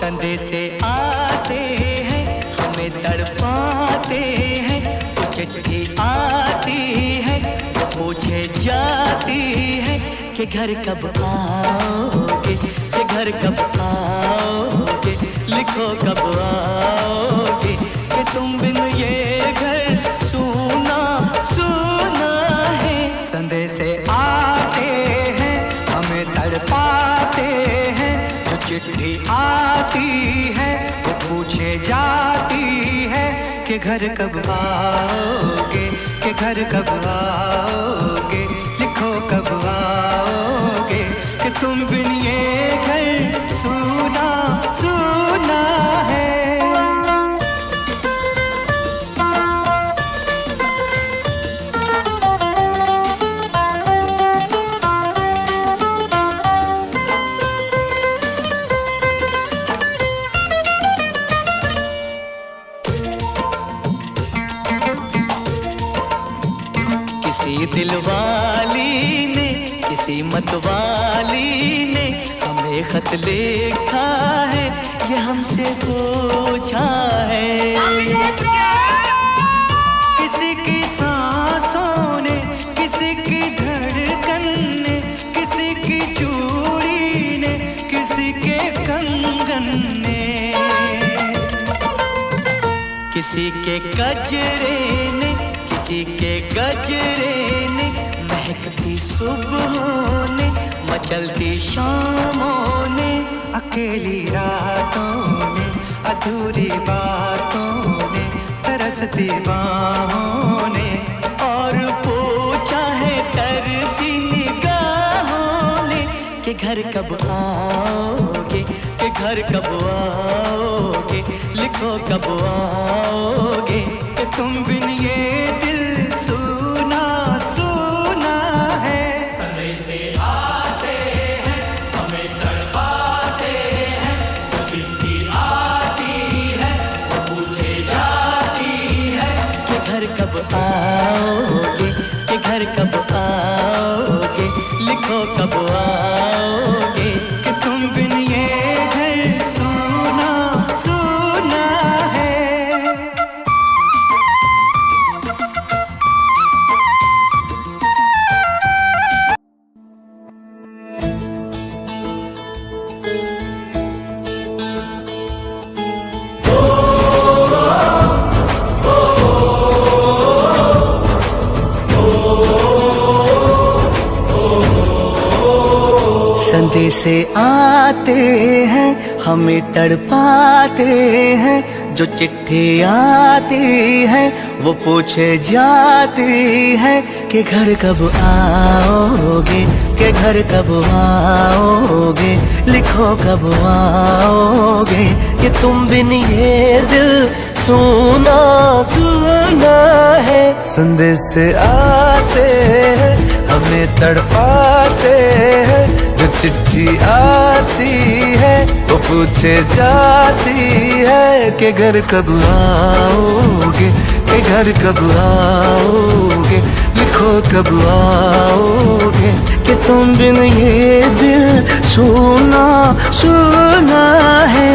संदेशे आते हैं हमें तड़पाते हैं, तो चिट्ठी आती है तो पूछे जाती है कि घर कब आओगे, कि घर कब आओगे, लिखो कब आओगे, कि तुम बिन ये घर सूना सूना है। संदेशे आते हैं हमें तड़पाते हैं, जो चिट्ठी आती है वो पूछे जाती है कि घर कब आओगे, कि घर कब आओगे, लिखो कब आओगे, कि तुम बिन ये घर सूना सूना है। किसी दिलवाली ने, किसी मतवाली ने हमें खत लिखा है, ये हमसे पूछा है। किसी की सांसों ने, किसी की धड़कन ने, किसी की चूड़ी ने, किसी के कंगन ने, किसी के गजरे ने, किसी के गजरे ने, महकती सुबहों ने, मचलती शामों ने, अकेली रातों ने, अधूरी बातों ने, तरसती बाहों ने, और पूछा है तरसी निगाहों ने कि घर कब आओगे, कि घर कब आओगे, लिखो कब आओगे, कि तुम बिन ये दिल सूना सूना है। संदेशे आते हैं हमें तड़पाते हैं, जो चिट्ठी आती है वो पूछे जाती है कि घर कब आओगे, कि घर कब आओगे, लिखो कब आओगे, कि तुम बिन ये घर सूना सूना है। संदेशे आते हैं हमें तड़पाते हैं, जो चिट्ठी आती है वो पूछे जाती है कि घर कब आओगे, कि घर कब आओगे, लिखो कब आओगे, कि तुम बिन ये दिल सूना सूना है। संदेशे आते हैं हमें तड़पाते हैं, जो चिट्ठी आती है वो पूछे जाती है कि घर कब आओगे, कि घर कब आओगे, लिखो कब आओगे, कि तुम बिन ये दिल सूना सूना है।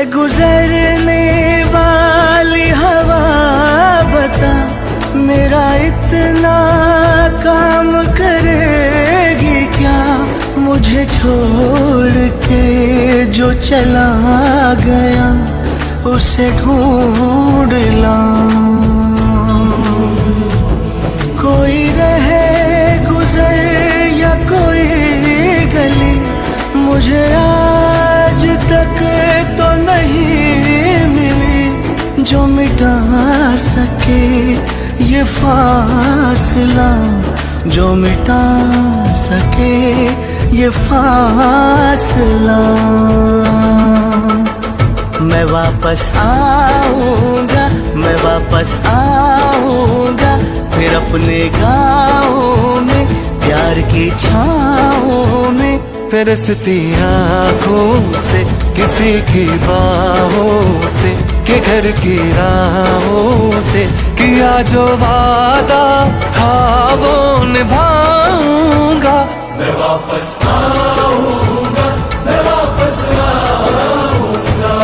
गुजरने वाली हवा बता, मेरा इतना काम करेगी क्या, मुझे छोड़ के जो चला गया उसे ढूंढ लाऊं। कोई रहे गुजर या कोई गली, मुझे आज तक तो नहीं मिली जो मिटा सके ये फासला, जो मिटा सके ये फासला। मैं वापस आऊंगा, मैं वापस आऊंगा, फिर अपने गाँव में प्यार की छाँव में। तरसती आँखों से किसी की बाहों से, के घर की राहों से, किया जो वादा था वो निभाऊंगा। मैं वापस आऊंगा, मैं वापस आऊंगा।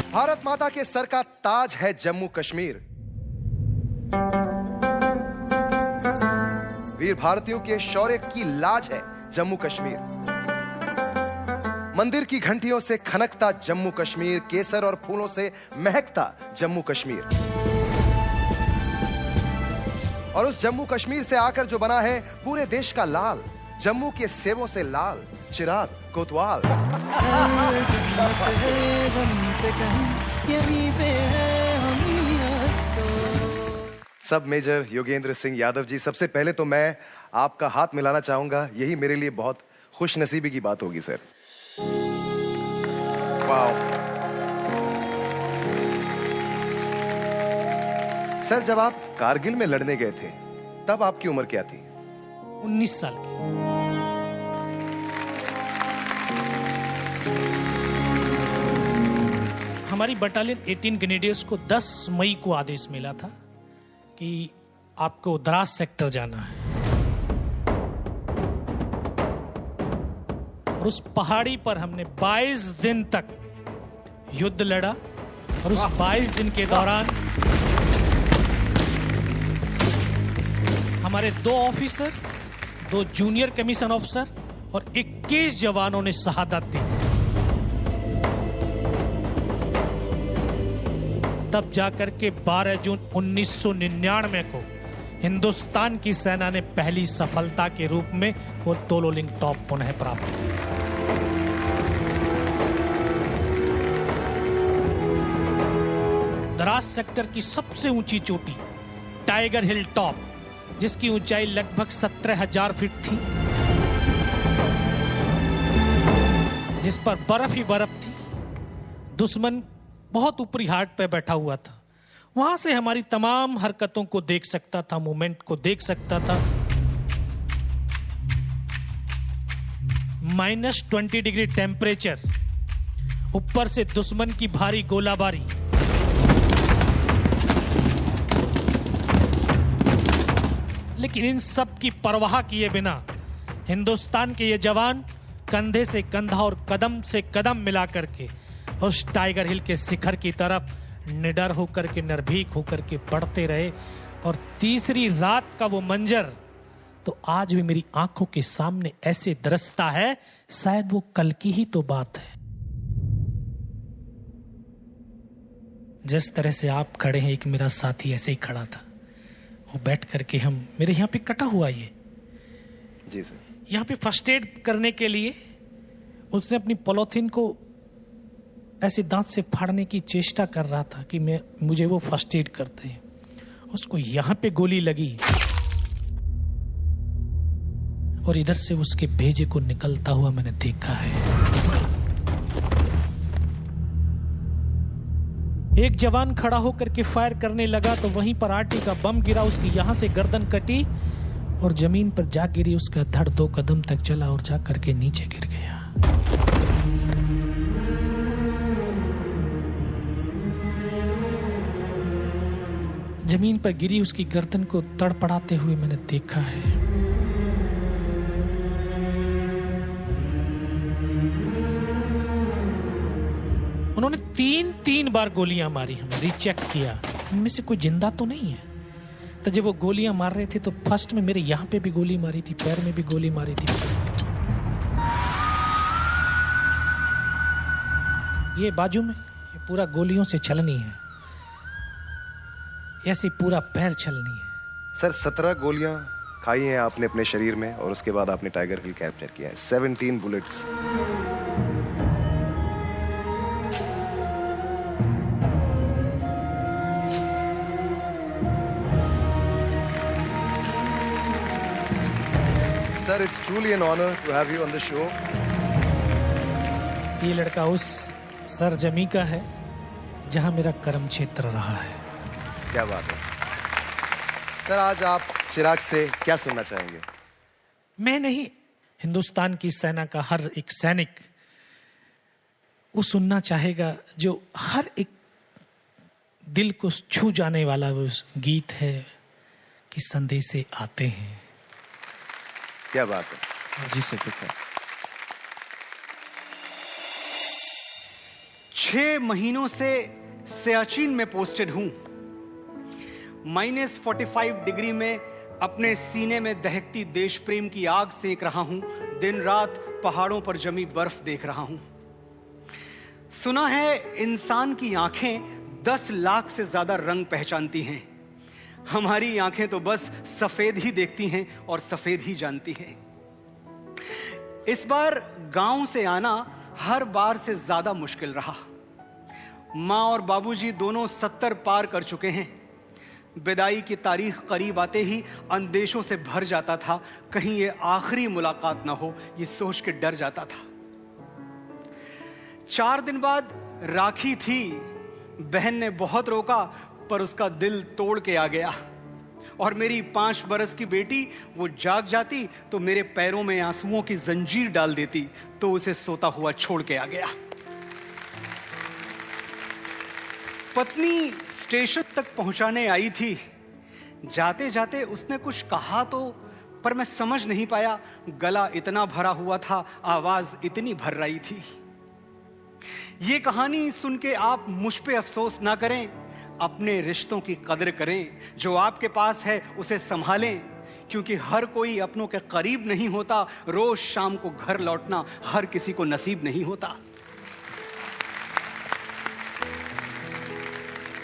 भारत माता के सर का ताज है जम्मू कश्मीर। वीर भारतीयों के शौर्य की लाज है जम्मू कश्मीर। मंदिर की घंटियों से खनकता जम्मू कश्मीर, केसर और फूलों से महकता जम्मू कश्मीर। और उस जम्मू कश्मीर से आकर जो बना है पूरे देश का लाल, जम्मू के सेबों से लाल चिराग कोतवाल। सब मेजर योगेंद्र सिंह यादव जी, सबसे पहले तो मैं आपका हाथ मिलाना चाहूंगा, यही मेरे लिए बहुत खुश नसीबी की बात होगी सर। वाह सर, जब आप कारगिल में लड़ने गए थे तब आपकी उम्र क्या थी? 19 साल की। हमारी बटालियन 18 ग्रेनेडियर्स को 10 मई को आदेश मिला था कि आपको द्रास सेक्टर जाना है। और उस पहाड़ी पर हमने 22 दिन तक युद्ध लड़ा। और उस 22 दिन के दौरान हमारे 2 ऑफिसर, 2 जूनियर कमीशन ऑफिसर और 21 जवानों ने शहादत दी। तब जाकर के 12 जून 1999 को हिंदुस्तान की सेना ने पहली सफलता के रूप में वो तोलोलिंग टॉप पुनः प्राप्त की। द्रास सेक्टर की सबसे ऊंची चोटी टाइगर हिल टॉप, जिसकी ऊंचाई लगभग 17,000 फीट थी, जिस पर बर्फ ही बर्फ थी। दुश्मन बहुत ऊपरी हाट पे बैठा हुआ था। वहां से हमारी तमाम हरकतों को देख सकता था, मूवमेंट को देख सकता था। -20 डिग्री टेम्परेचर, ऊपर से दुश्मन की भारी गोलाबारी। लेकिन इन सब की परवाह किए बिना हिंदुस्तान के ये जवान कंधे से कंधा और कदम से कदम मिला करके उस टाइगर हिल के शिखर की तरफ निडर होकर के, निर्भीक होकर के बढ़ते रहे। और तीसरी रात का वो मंजर तो आज भी मेरी आंखों के सामने ऐसे दरसता है, शायद वो कल की ही तो बात है। जिस तरह से आप खड़े हैं, एक मेरा साथी ऐसे ही खड़ा था। वो बैठ करके मेरे यहाँ पे कटा हुआ ये जी सर, यहाँ पे फर्स्ट एड करने के लिए उसने अपनी पॉलीथीन को ऐसे दांत से फाड़ने की चेष्टा कर रहा था कि मुझे वो फर्स्ट एड करते हैं। उसको यहाँ पे गोली लगी और इधर से उसके भेजे को निकलता हुआ मैंने देखा है। एक जवान खड़ा होकर के फायर करने लगा तो वहीं पर आरटी का बम गिरा, उसकी यहां से गर्दन कटी और जमीन पर जा गिरी। उसका धड़ 2 कदम तक चला और जा करके नीचे गिर गया। जमीन पर गिरी उसकी गर्दन को तड़पड़ाते हुए मैंने देखा है। उन्होंने 3 बार गोलियां मारी, हमें रीचेक किया, इनमें से कोई जिंदा तो नहीं है। तो जब वो गोलियां मार रहे थे तो फर्स्ट में मेरे यहां पे भी गोली मारी थी, पैर में भी गोली मारी थी। ये बाजू में ये पूरा गोलियों से छलनी है, ऐसे पूरा पैर छलनी है। सर 17 गोलियां खाई हैं आपने अपने शरीर में और उसके बाद आपने टाइगर हिल कैप्चर किया है। 17 bullets. Sir, it's truly an honor to have you on the show. ये लड़का उस सरजमी का है जहां मेरा कर्म क्षेत्र रहा है। क्या बात है सर, आज आप चिराग से क्या सुनना चाहेंगे? मैं नहीं, हिंदुस्तान की सेना का हर एक सैनिक वो सुनना चाहेगा जो हर एक दिल को छू जाने वाला वो गीत है कि संदेशे आते हैं। क्या बात है जी सर, ठीक है। 6 महीनों से सियाचिन में पोस्टेड हूं। -45 डिग्री में अपने सीने में दहकती देश प्रेम की आग सेक रहा हूं। दिन रात पहाड़ों पर जमी बर्फ देख रहा हूं। सुना है इंसान की आंखें 10 लाख से ज्यादा रंग पहचानती हैं। हमारी आंखें तो बस सफेद ही देखती हैं और सफेद ही जानती हैं। इस बार गांव से आना हर बार से ज्यादा मुश्किल रहा। माँ और बाबूजी दोनों 70 पार कर चुके हैं। विदाई की तारीख करीब आते ही अंदेशों से भर जाता था, कहीं ये आखिरी मुलाकात ना हो, ये सोच के डर जाता था। 4 दिन बाद राखी थी। बहन ने बहुत रोका पर उसका दिल तोड़ के आ गया। और मेरी 5 बरस की बेटी वो जाग जाती तो मेरे पैरों में आंसुओं की जंजीर डाल देती, तो उसे सोता हुआ छोड़ के आ गया। पत्नी स्टेशन तक पहुंचाने आई थी। जाते जाते उसने कुछ कहा तो, पर मैं समझ नहीं पाया। गला इतना भरा हुआ था, आवाज इतनी भर्राई थी। ये कहानी सुन के आप मुझ पे अफसोस ना करें, अपने रिश्तों की कदर करें। जो आपके पास है उसे संभालें, क्योंकि हर कोई अपनों के करीब नहीं होता। रोज शाम को घर लौटना हर किसी को नसीब नहीं होता।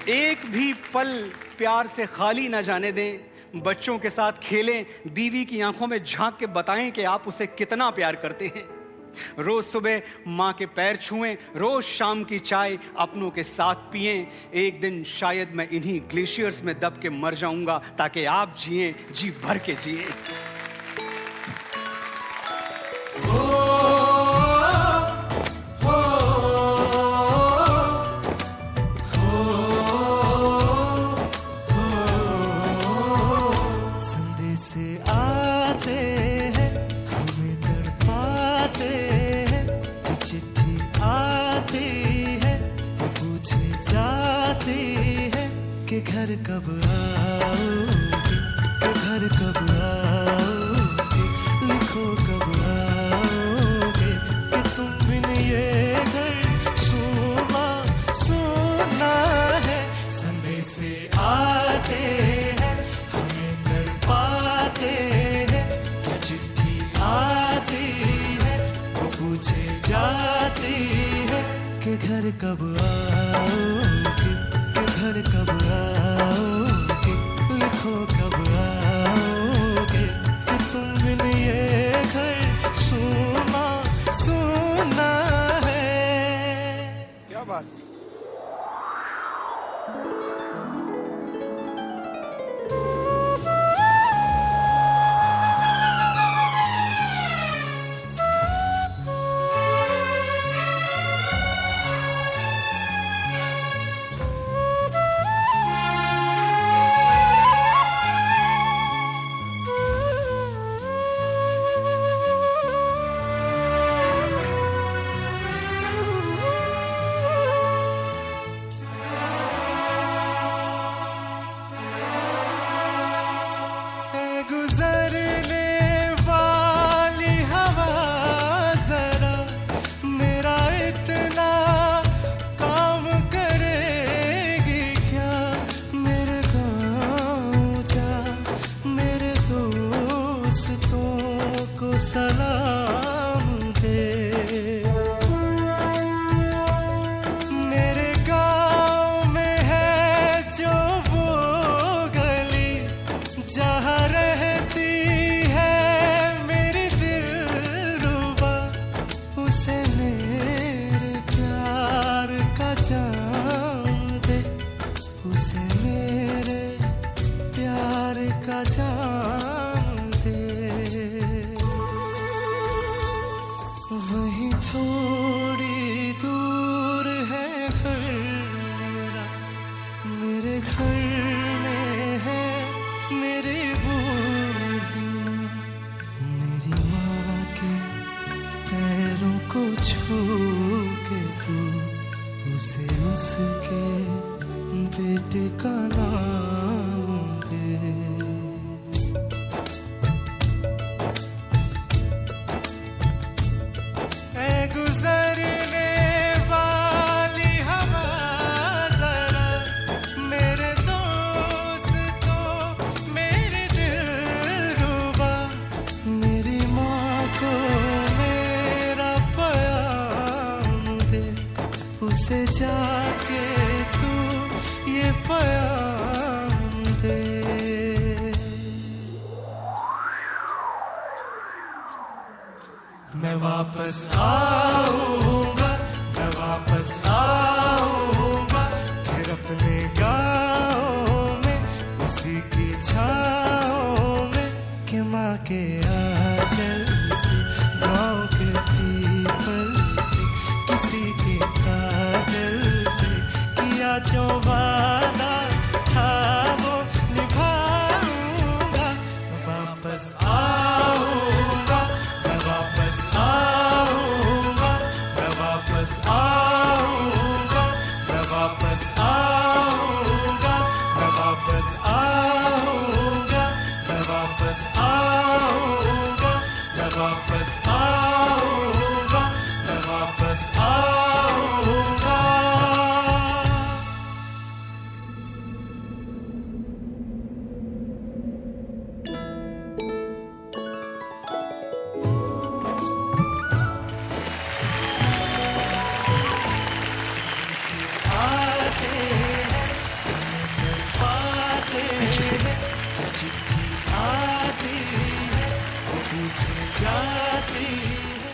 एक भी पल प्यार से खाली ना जाने दें। बच्चों के साथ खेलें, बीवी की आंखों में झांक के बताएं कि आप उसे कितना प्यार करते हैं। रोज सुबह माँ के पैर छुएं, रोज शाम की चाय अपनों के साथ पिएं। एक दिन शायद मैं इन्हीं ग्लेशियर्स में दब के मर जाऊंगा, ताकि आप जिएं, जी भर के जिएं। संदेशे आते हैं, हमें तड़पाते हैं। चिट्ठी आती है, वो पूछे जाती है कि घर कब आओगे, कि घर कब आओगे, लिखो कब आओगे, कि तुम बिन ये घर सुना सुना है। संदेशे आते हैं, हमें तड़पाते हैं। चिट्ठी आती है, वो पूछे जाती है कि घर कब आओगे, कि घर कब आओगे, लिखो कब आओगे, कि तुम बिन ये घर सुना सुना है। क्या बात। नाम दे। ऐ गुजरने वाली हवा जरा मेरे दोस्तों मेरे दिलरुबा, मेरी माँ को मेरा प्याम दे, उसे जाके तू ये प्याम दे। मैं वापस आऊंगा, मैं वापस आऊंगा, फिर अपने गाँव में उसी की छाँव में, कि माँ के आंचल से गाँव के पीपल से किसी के काजल से किया जो वादा था वो निभाऊंगा। मैं वापस आऊंगा, मैं वापस आऊंगा, मैं वापस आऊंगा, मैं वापस आऊंगा, मैं वापस आऊंगा, मैं वापस आऊंगा, मैं वापस आऊंगा, मैं वापस आऊंगा।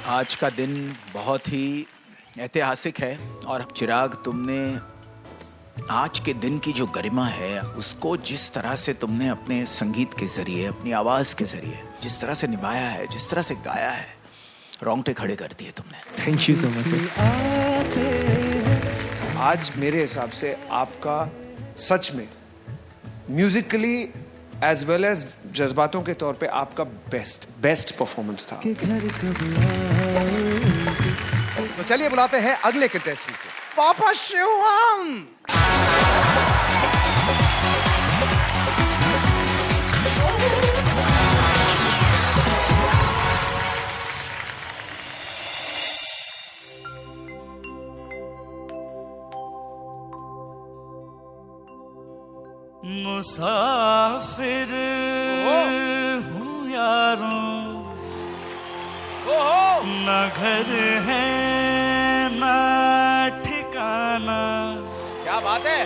आज का दिन बहुत ही ऐतिहासिक है और चिराग, तुमने आज के दिन की जो गरिमा है उसको जिस तरह से तुमने अपने संगीत के जरिए, अपनी आवाज के जरिए जिस तरह से निभाया है, जिस तरह से गाया है, रोंगटे खड़े कर दिए तुमने। Thank you so much sir. आज मेरे हिसाब से आपका सच में म्यूजिकली एज वेल एज जज्बातों के तौर पे आपका बेस्ट परफॉर्मेंस था। तो चलिए बुलाते हैं अगले कंटेस्टेंट को, पापा शिवम। मुसाफिर हूँ यारों, न घर है न ठिकाना। क्या बात है।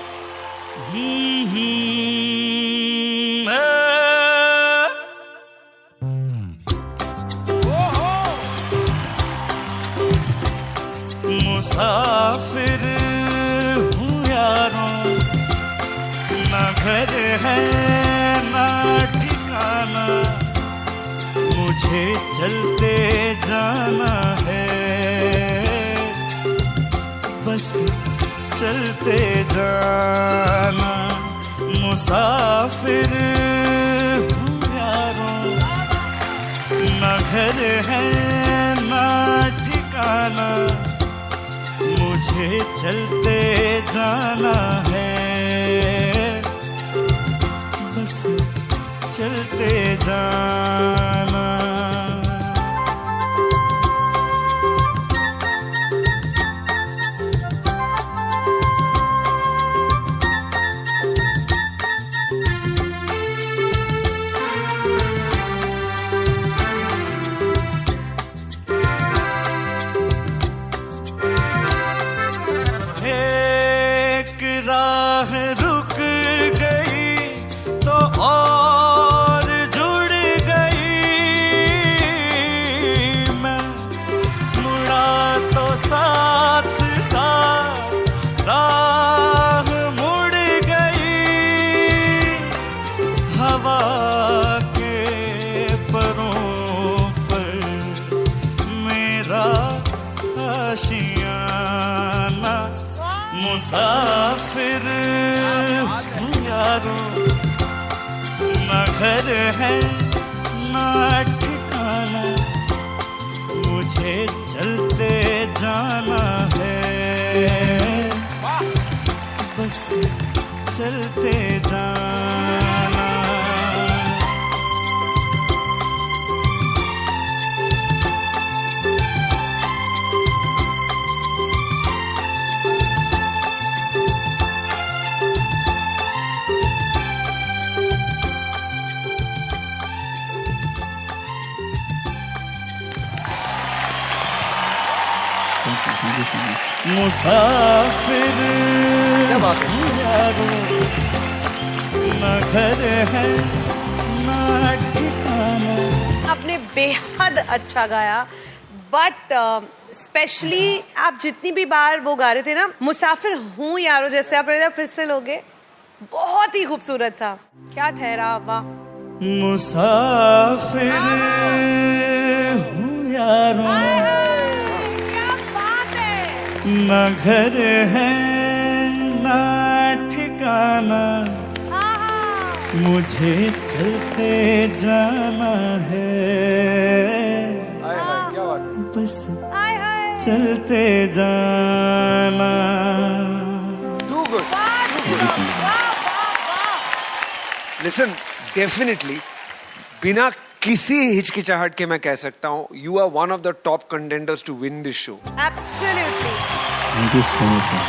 मुसाफिर हूँ यारों, न घर है न ठिकाना, मुझे चलते जाना है, बस चलते जाना। मुसाफिर हूँ यारों, न घर है न ठिकाना, मुझे चलते जाना है, बस चलते जाना। एक राह रुक गई तो और जुड़ गई, मैं मुड़ा तो साथ साथ राह मुड़ गई। हवा के परों पर मेरा आशियाना। मुसाफिर हूँ यारों, न घर है न ठिकाना, मुझे चलते जाना है, बस चलते जाना। मुसाफिर क्या बात है? यारों, ना घर है ना ठिकाना। आपने बेहद अच्छा गाया, बट स्पेशली आप जितनी भी बार वो गा रहे थे ना, मुसाफिर हूँ यारो, जैसे आप रहे थे, फिर से लोगे, बहुत ही खूबसूरत था। क्या ठहरा, वाह। मुसाफिर हूँ यारों, क्या बात है। ना घर है ना ठिकाना, मुझे चलते जाना है। क्या बात है? बस चलते जाना। Too good. Listen, definitely, बिना किसी हिचकिचाहट के मैं कह सकता हूँ, you are one of the top contenders to win this show. Absolutely. Thank you so much, sir.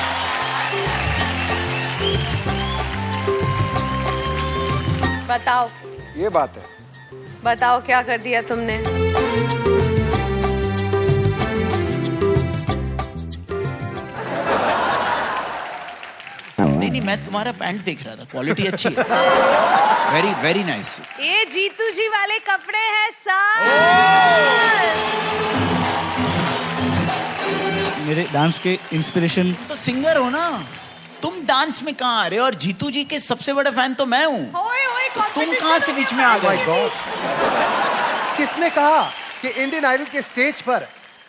बताओ, ये बात है। बताओ क्या कर दिया तुमने। नहीं, मैं तुम्हारा पैंट देख रहा था, क्वालिटी अच्छी है। Very very nice. ये जीतू जी वाले कपड़े हैं सर। मेरे डांस के इंस्पिरेशन। तो सिंगर हो ना, तुम डांस में कहाँ आ रहे हो? और जीतू जी के सबसे बड़ा फैन तो मैं हूँ। तुम कहाँ से बीच में आ गए? किसने कहा कि इंडियन आइडल के स्टेज पर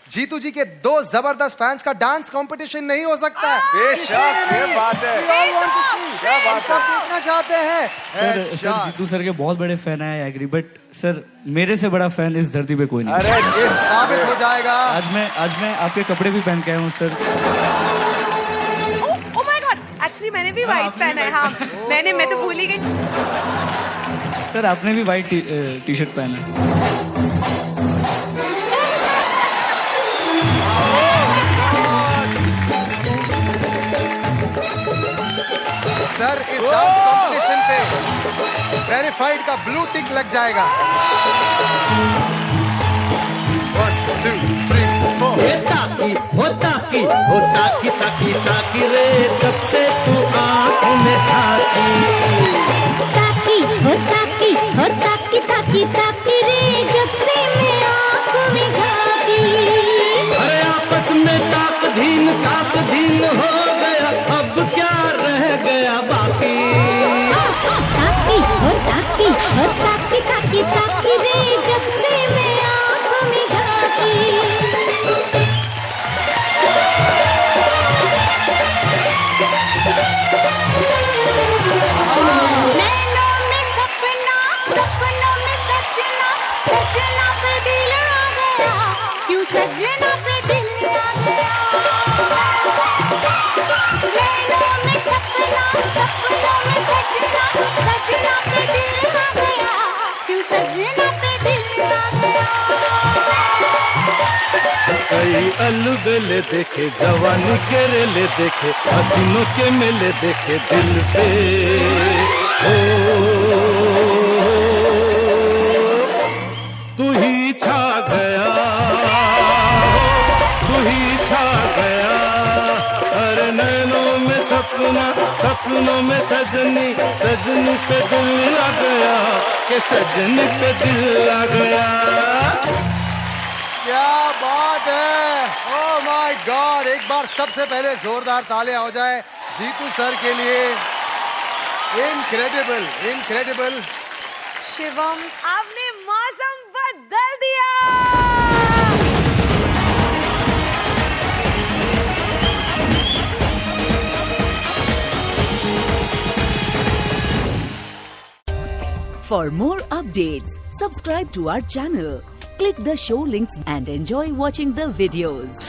जीतू जी के दो जबरदस्त फैंस का डांस कंपटीशन नहीं हो सकता है? बेशक, ये बात है। क्या बात सब देखना चाहते हैं। सर जीतू सर के बहुत बड़े फैन है, आई एग्री, बट सर मेरे से बड़ा फैन इस धरती पे कोई नहीं। अरे ये साबित हो जाएगा। आज मैं आपके कपड़े भी पहन के आया हूँ sir. Oh my God, actually मैंने भी व्हाइट पहना है। हाँ, मैं तो भूल ही गई। सर आपने भी व्हाइट टी शर्ट पहना है। सर इस डांस कंपटीशन पे वेरीफाइड का ब्लू टिक लग जाएगा। 1 2 3 4। ताकी रे, जब से तू आँखों में झांकी। ताकी रे, जब से मैं आँखों में झांकी। अरे आपस में ताक धीन हो गया, अब क्या रह गया बाकी। ताकी रे, जब से मैं आँखों में झांकी। नैनों में सपना, सपनों में सजना, सजना पे दिल आ गया, क्यों सजना पे दिल आ गया। नैनों में सपना, सपनों में सजना, सजना पे दिल आ गया, क्यों सजना पे दिल आ गया। कई अलबेले देखे, जवानी के रेले देखे, हसीनों के मेले देखे दिल पे। तू ही छा गया, तू ही छा गया। अरे नैनों में सपनों में सजनी पे दिल आ गया, के सजनी पे दिल आ गया। क्या बात है। ओह माय गॉड, एक बार सबसे पहले जोरदार तालियां हो जाए जीतू सर के लिए। इनक्रेडिबल। शिवम, आपने मौसम बदल दिया। For more updates, subscribe to our channel, click the show links and enjoy watching the videos.